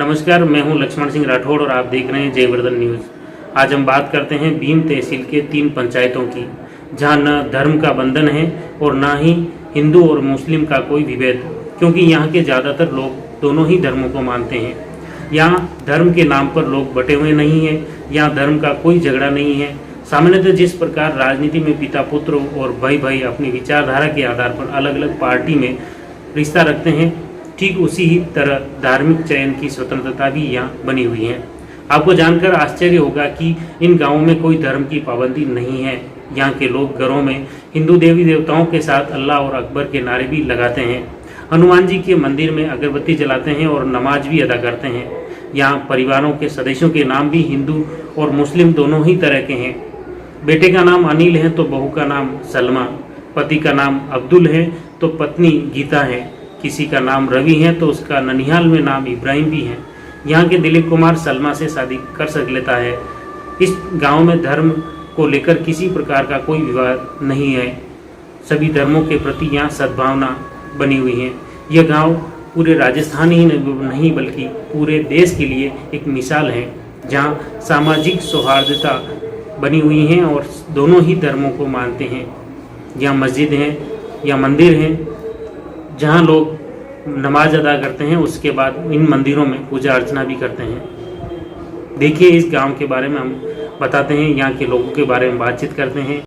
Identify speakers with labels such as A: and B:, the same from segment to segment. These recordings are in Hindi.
A: नमस्कार, मैं हूं लक्ष्मण सिंह राठौड़ और आप देख रहे हैं जयवर्धन न्यूज़। आज हम बात करते हैं भीम तहसील के 3 पंचायतों की, जहां न धर्म का बंधन है और न ही हिंदू और मुस्लिम का कोई विभेद, क्योंकि यहां के ज़्यादातर लोग दोनों ही धर्मों को मानते हैं। यहाँ धर्म के नाम पर लोग बटे हुए नहीं हैं, यहाँ धर्म का कोई झगड़ा नहीं है। सामान्यतः जिस प्रकार राजनीति में पिता पुत्र और भाई भाई अपनी विचारधारा के आधार पर अलग अलग पार्टी में रिश्ता रखते हैं, ठीक उसी ही तरह धार्मिक चयन की स्वतंत्रता भी यहाँ बनी हुई है। आपको जानकर आश्चर्य होगा कि इन गांवों में कोई धर्म की पाबंदी नहीं है। यहाँ के लोग घरों में हिंदू देवी देवताओं के साथ अल्लाह और अकबर के नारे भी लगाते हैं, हनुमान जी के मंदिर में अगरबत्ती जलाते हैं और नमाज भी अदा करते हैं। यहाँ परिवारों के सदस्यों के नाम भी हिंदू और मुस्लिम दोनों ही तरह के हैं। बेटे का नाम अनिल है तो बहू का नाम सलमा, पति का नाम अब्दुल है तो पत्नी गीता है, किसी का नाम रवि है तो उसका ननिहाल में नाम इब्राहिम भी है। यहाँ के दिलीप कुमार सलमा से शादी कर लेता है। इस गांव में धर्म को लेकर किसी प्रकार का कोई विवाद नहीं है। सभी धर्मों के प्रति यहाँ सद्भावना बनी हुई है। यह गांव पूरे राजस्थान ही नहीं बल्कि पूरे देश के लिए एक मिसाल है, जहाँ सामाजिक सौहार्दता बनी हुई है और दोनों ही धर्मों को मानते हैं। यहाँ मस्जिद हैं या मंदिर हैं जहाँ लोग नमाज अदा करते हैं, उसके बाद इन मंदिरों में पूजा अर्चना भी करते हैं। देखिए इस गांव के बारे में हम बताते हैं, यहाँ के लोगों के बारे में बातचीत करते हैं।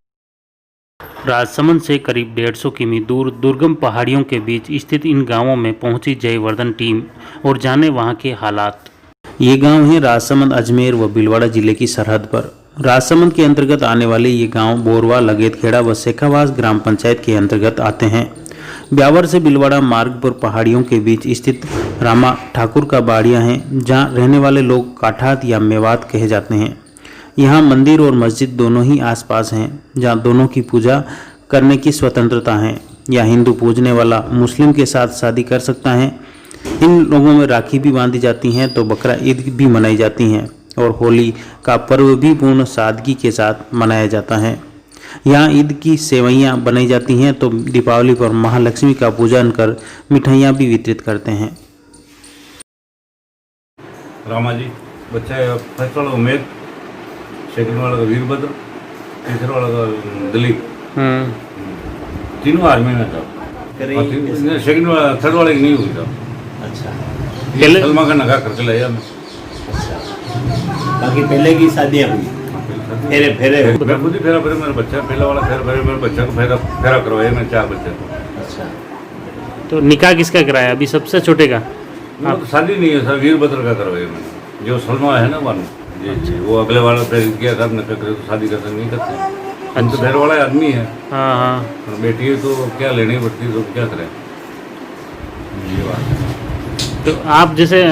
A: राजसमंद से करीब 150 किमी दूर दुर्गम पहाड़ियों के बीच स्थित इन गांवों में पहुंची जयवर्धन टीम और जाने वहां के हालात। ये गांव है राजसमंद, अजमेर व भीलवाड़ा जिले की सरहद पर। राजसमंद के अंतर्गत आने वाले ये गांव बोरवा, लगेतखेड़ा व शेखावास ग्राम पंचायत के अंतर्गत आते हैं। ब्यावर से भीलवाड़ा मार्ग पर पहाड़ियों के बीच स्थित रामा ठाकुर का बाड़िया है, जहां रहने वाले लोग काठात या मेवात कहे जाते हैं। यहाँ मंदिर और मस्जिद दोनों ही आसपास हैं, जहाँ दोनों की पूजा करने की स्वतंत्रता है। या हिंदू पूजने वाला मुस्लिम के साथ शादी कर सकता है। इन लोगों में राखी भी बांधी जाती हैं तो बकरा ईद भी मनाई जाती हैं और होली का पर्व भी पूर्ण सादगी के साथ मनाया जाता है। यहाँ ईद की सेवइयाँ बनाई जाती हैं तो दीपावली पर महालक्ष्मी का पूजन कर मिठाइयाँ भी वितरित करते हैं।
B: रामा जी बच्चा है, फर्स्ट वाला उमेद, सेकंड वाला का वीरभद्र, तीसरा वाला का दिलीप। तीनों आर्मी में था। सेकंड वाला थर्ड वाले की नहीं हुई था। अच्छा, पहले सलमा का नका करके लाया हमें।
C: बाकी पहले की शादियाँ हुई, फेरे फेरे
B: मैं खुद ही फेरा फेरे, मेरा बच्चा पहला वाला फेरा फेरे, मेरे बच्चा को फेरा करवाया मैं 4 बच्चे को।
C: अच्छा,
A: तो निकाह किसका कराया अभी सबसे छोटे का?
B: तो शादी नहीं है सर, वीरभद्र का करवाया मैंने। जो सलमा है ना वन जी, वो अगले वाला फेर किया था, अपने करे तो शादी करते नहीं करते। हम तो फेर वाला आदमी है।
A: हाँ हाँ,
B: बेटी है तो क्या लेनी पड़ती, तो क्या करें, ये बात है।
A: तो आप जैसे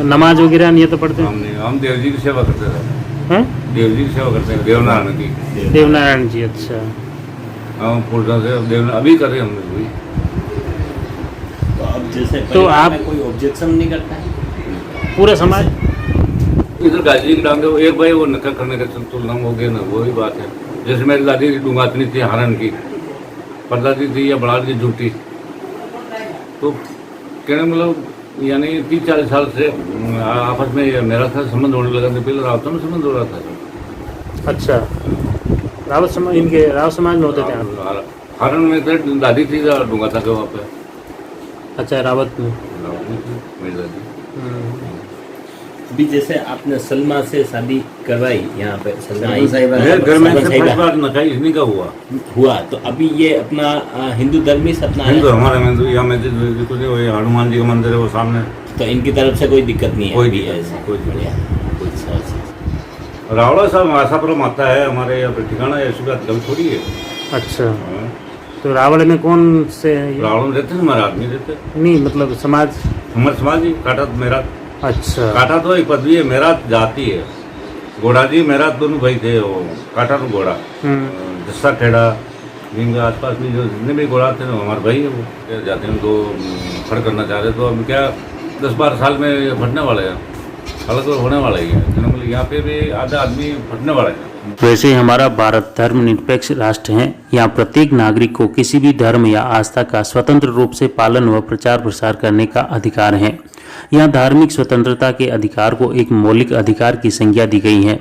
A: नमाज वगैरह नहीं तो पढ़ते?
B: हम देव जी की सेवा करते थे।
A: हैं?
B: देव जी की सेवा करते हैं, देवनारायण की।
A: देवनारायण जी, अच्छा।
B: हम पूर्णा से देवनारायण अभी कर रहे हैं हम भी।
C: तो अब जैसे
A: तो आप
C: कोई ऑब्जेक्शन नहीं करता है
A: पूरा समाज
B: इधर गाजी डांगे एक भाई वो नकल करने का तुलना हो गया ना, वही बात है। जैसे मेरी दादी की डूंगातनी थी हरण की, परदादी थी या बड़ा की झूठी, तो कहने मतलब यानी 30-40 साल से आपस में मेरा था संबंध होने लगा था। पहले रावतों में संबंध हो रहा था।
A: अच्छा, रावत समाज, इनके रावत समाज में होते थे आप?
B: हरण में थे, दादी थी डूंगाता के वहाँ पे।
A: अच्छा, रावत में
B: मेरी दादी।
C: अभी जैसे आपने सलमा से शादी करवाई यहाँ पे, सलमा
B: घर में इन्हीं का हुआ।
C: तो अभी ये अपना हिंदू धर्म ही अपना
B: हिंदू, हमारे हिंदू यहाँ में कुछ नहीं, हनुमान जी का मंदिर है वो सामने।
C: तो इनकी तरफ से कोई दिक्कत नहीं है?
B: कोई दिक्कत, कोई बढ़िया। रावड़ा साहब आशापुरम आता है हमारे यहाँ पे, ठिकाना है, ऐसी बात कभी थोड़ी है।
A: अच्छा, तो रावण में कौन से?
B: रावण में रहते हैं हमारे आदमी रहते
A: नहीं, मतलब समाज,
B: हमारे समाज ही काटा मेरा।
A: अच्छा,
B: काटा तो एक पदवी है, मेरा जाति है। घोड़ा जी मेरा दोनों भाई थे, वो काटा तो घोड़ा, जस्सा खेड़ा, जिनके आसपास में जो जितने भी घोड़ा थे ना हमारे भाई है। वो जाते हैं तो फट करना चाह रहे, तो अब क्या 10-12 साल में फटने वाले हैं, अलग होने वाला ही है। यहाँ पे भी आधा आदमी फटने वाला है।
A: वैसे हमारा भारत धर्मनिरपेक्ष राष्ट्र है। यहाँ प्रत्येक नागरिक को किसी भी धर्म या आस्था का स्वतंत्र रूप से पालन व प्रचार प्रसार करने का अधिकार है। यहाँ धार्मिक स्वतंत्रता के अधिकार को एक मौलिक अधिकार की संज्ञा दी गई है।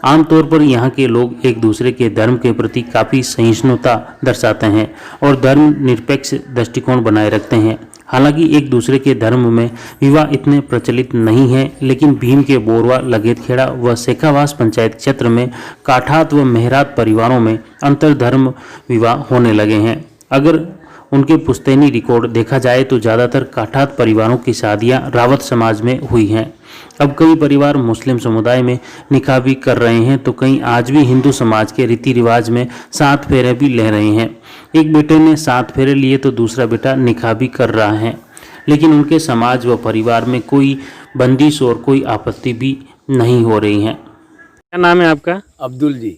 A: आमतौर पर यहाँ के लोग एक दूसरे के धर्म के प्रति काफ़ी सहिष्णुता दर्शाते हैं और धर्म निरपेक्ष दृष्टिकोण बनाए रखते हैं। हालांकि एक दूसरे के धर्म में विवाह इतने प्रचलित नहीं है, लेकिन भीम के बोरवा, लगेतखेड़ा व शेखावास पंचायत क्षेत्र में काठात व मेहरात परिवारों में अंतरधर्म विवाह होने लगे हैं। अगर उनके पुश्तैनी रिकॉर्ड देखा जाए तो ज़्यादातर काठात परिवारों की शादियां रावत समाज में हुई हैं। अब कई परिवार मुस्लिम समुदाय में निकाह भी कर रहे हैं, तो कई आज भी हिंदू समाज के रीति रिवाज में 7 फेरे भी ले रहे हैं। एक बेटे ने 7 फेरे लिए तो दूसरा बेटा निकाह भी कर रहा है, लेकिन उनके समाज व परिवार में कोई बंदिश और कोई आपत्ति भी नहीं हो रही है। क्या नाम है आपका?
D: अब्दुल जी।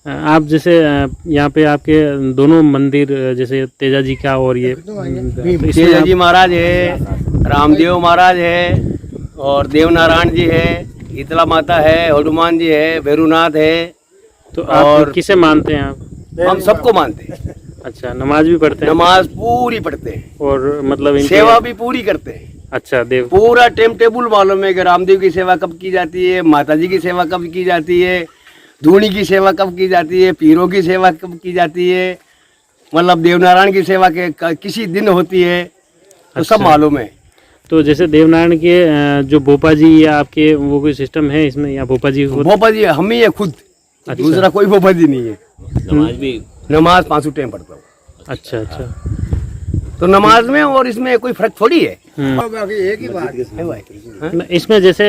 A: आप जैसे यहाँ पे आपके दोनों मंदिर, जैसे तेजा जी का और ये
D: तेजा जी महाराज है, रामदेव महाराज है और देवनारायण जी है, शीतला माता है, हनुमान जी है, भैरूनाथ है।
A: तो आप
D: और
A: किसे मानते हैं आप?
D: हम सबको मानते हैं।
A: अच्छा, नमाज भी पढ़ते हैं?
D: नमाज पूरी पढ़ते हैं
A: और मतलब
D: सेवा भी पूरी करते हैं।
A: अच्छा, देव
D: पूरा टाइम टेबल मालूम है कि रामदेव की सेवा कब की जाती है, माता जी की सेवा कब की जाती है, धूनी की सेवा कब की जाती है, पीरों की सेवा कब की जाती है, मतलब देवनारायण की सेवा के किसी दिन होती है, तो सब मालूम है।
A: तो जैसे देवनारायण के जो भोपा जी या आपके वो कोई सिस्टम है इसमें, या भोपा जी
D: भोपा जी हम ही है खुद।
A: अच्छा।
D: दूसरा कोई भोपा जी नहीं है।
C: नमाज भी
D: नमाज 5 टाइम पढ़ता हूँ।
A: अच्छा अच्छा।
D: तो नमाज में और इसमें कोई फर्क थोड़ी है।
E: एक ही बात है भाई।
A: इसमें जैसे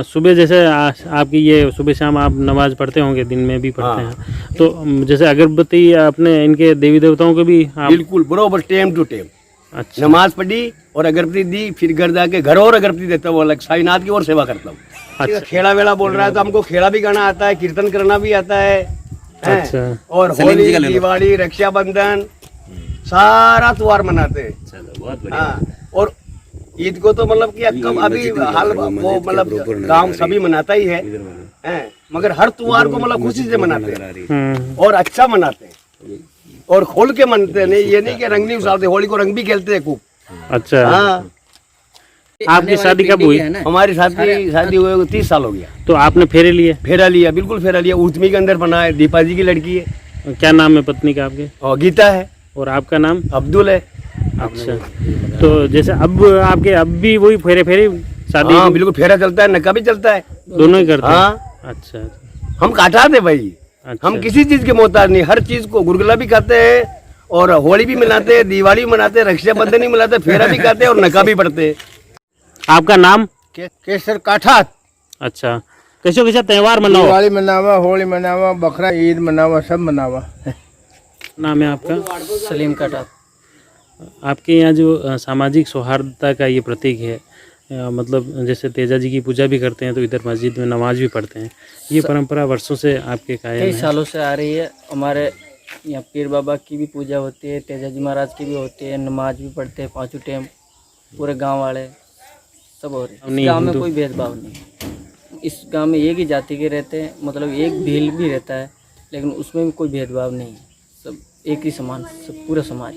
A: सुबह जैसे आपकी ये सुबह शाम आप नमाज पढ़ते होंगे, दिन में भी पढ़ते हैं, तो जैसे अगरबत्ती अपने इनके देवी देवताओं के भी आप?
D: बिल्कुल बराबर टाइम टू टाइम।
A: अच्छा।
D: नमाज पढ़ी और अगरबत्ती दी, फिर घर जाके घर और अगरबत्ती देता हूँ, अलग साईनाथ की और सेवा करता हूँ।
A: अच्छा।
D: खेड़ा वेला बोल रहा है तो हमको खेड़ा भी गाना आता है, कीर्तन करना भी आता है।
A: अच्छा।
D: और होली, दिवाली, रक्षाबंधन सारा त्योहार मनाते हैं।
C: बहुत बढ़िया।
D: हाँ, और ईद को तो मतलब कि कब अभी हाल वो मतलब गांव सभी मनाता ही है, मगर हर त्योहार को मतलब खुशी से मनाते हैं और अच्छा मनाते हैं और खोल के मनाते हैं। नहीं ये नहीं कि रंग नहीं उछालते, होली को रंग भी खेलते हैं खूब।
A: अच्छा।
D: हाँ।
A: आपकी शादी कब हुई?
D: हमारी शादी हुए 30 साल हो गया।
A: तो आपने फेरे लिए?
D: फेरा लिया, बिल्कुल फेरा लिया। उतमी के अंदर बना है, दीपा जी की लड़की है।
A: क्या नाम है पत्नी का आपके?
D: और गीता है।
A: और आपका नाम?
D: अब्दुल है।
A: अच्छा। तो जैसे अब आपके अब भी वही फेरे फेरे शादी?
D: हाँ बिल्कुल, फेरा चलता है, नका भी चलता है,
A: दोनों ही करते हैं?
D: हाँ।
A: अच्छा।
D: हम काटा थे भाई।
A: अच्छा।
D: हम किसी चीज के मोहताज नहीं, हर चीज को गुरगुला भी खाते हैं और होली भी मनाते हैं, दिवाली भी मनाते हैं, रक्षाबंधन भी मनाते हैं, फेरा भी खाते हैं और नका भी पड़ते हैं।
A: आपका नाम?
E: केसर काठात।
A: अच्छा। कैसे कैसे त्योहार मनाओ?
E: दिवाली मनावा, होली मनावा, बकरा ईद मनावा, सब मनावा।
A: नाम है आपका?
F: सलीम काठात।
A: आपके यहाँ जो सामाजिक सौहार्दता का ये प्रतीक है, मतलब जैसे तेजा जी की पूजा भी करते हैं तो इधर मस्जिद में नमाज भी पढ़ते हैं, ये परंपरा वर्षों से आपके कायम है?
F: कई सालों से आ रही है। हमारे यहाँ पीर बाबा की भी पूजा होती है, तेजा जी महाराज की भी होती है, नमाज भी पढ़ते हैं 5 टाइम, पूरे गांव वाले सब हो रहे हैं। इस गाँव में कोई भेदभाव नहीं। इस गांव में एक ही जाति के रहते हैं, मतलब एक भील भी रहता है, लेकिन उसमें भी कोई भेदभाव नहीं है, सब एक ही समान, सब पूरा समाज।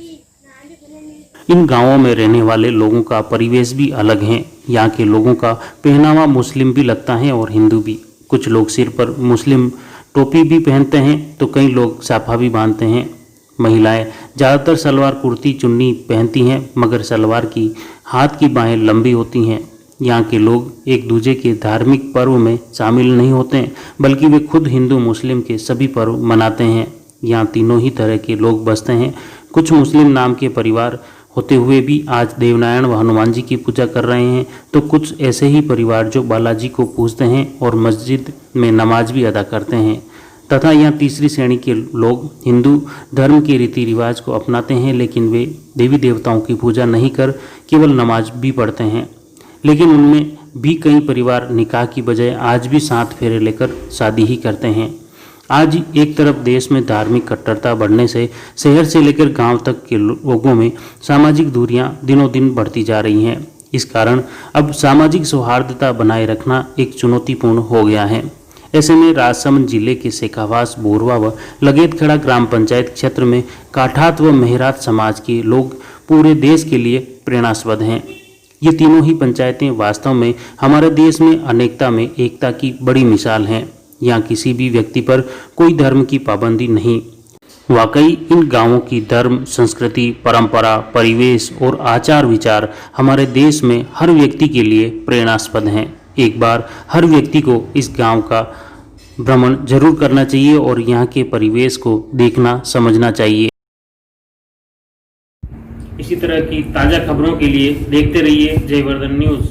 A: इन गांवों में रहने वाले लोगों का परिवेश भी अलग है। यहाँ के लोगों का पहनावा मुस्लिम भी लगता है और हिंदू भी। कुछ लोग सिर पर मुस्लिम टोपी भी पहनते हैं तो कई लोग साफा भी बांधते हैं। महिलाएं ज़्यादातर सलवार कुर्ती चुन्नी पहनती हैं, मगर सलवार की हाथ की बाहें लंबी होती हैं। यहाँ के लोग एक दूसरे के धार्मिक पर्व में शामिल नहीं होते हैं, बल्कि वे खुद हिंदू मुस्लिम के सभी पर्व मनाते हैं। यहाँ तीनों ही तरह के लोग बसते हैं। कुछ मुस्लिम नाम के परिवार होते हुए भी आज देवनारायण व हनुमान जी की पूजा कर रहे हैं, तो कुछ ऐसे ही परिवार जो बालाजी को पूजते हैं और मस्जिद में नमाज भी अदा करते हैं। तथा यहाँ तीसरी श्रेणी के लोग हिंदू धर्म के रीति रिवाज को अपनाते हैं, लेकिन वे देवी देवताओं की पूजा नहीं कर केवल नमाज भी पढ़ते हैं। लेकिन उनमें भी कई परिवार निकाह की बजाय आज भी 7 फेरे लेकर शादी ही करते हैं। आज एक तरफ देश में धार्मिक कट्टरता बढ़ने से शहर से लेकर गांव तक के लोगों में सामाजिक दूरियां दिनों दिन बढ़ती जा रही हैं। इस कारण अब सामाजिक सौहार्दता बनाए रखना एक चुनौतीपूर्ण हो गया है। ऐसे में राजसमंद जिले के शेखावास, बोरवा व लगेतखेड़ा ग्राम पंचायत क्षेत्र में काठात व मेहरात समाज के लोग पूरे देश के लिए प्रेरणास्पद हैं। ये तीनों ही पंचायतें वास्तव में हमारे देश में अनेकता में एकता की बड़ी मिसाल हैं। यहाँ किसी भी व्यक्ति पर कोई धर्म की पाबंदी नहीं। वाकई इन गांवों की धर्म, संस्कृति, परंपरा, परिवेश और आचार विचार हमारे देश में हर व्यक्ति के लिए प्रेरणास्पद हैं। एक बार हर व्यक्ति को इस गांव का भ्रमण जरूर करना चाहिए और यहाँ के परिवेश को देखना, समझना चाहिए। इसी तरह की ताज़ा खबरों के लिए देखते रहिए जयवर्धन न्यूज़।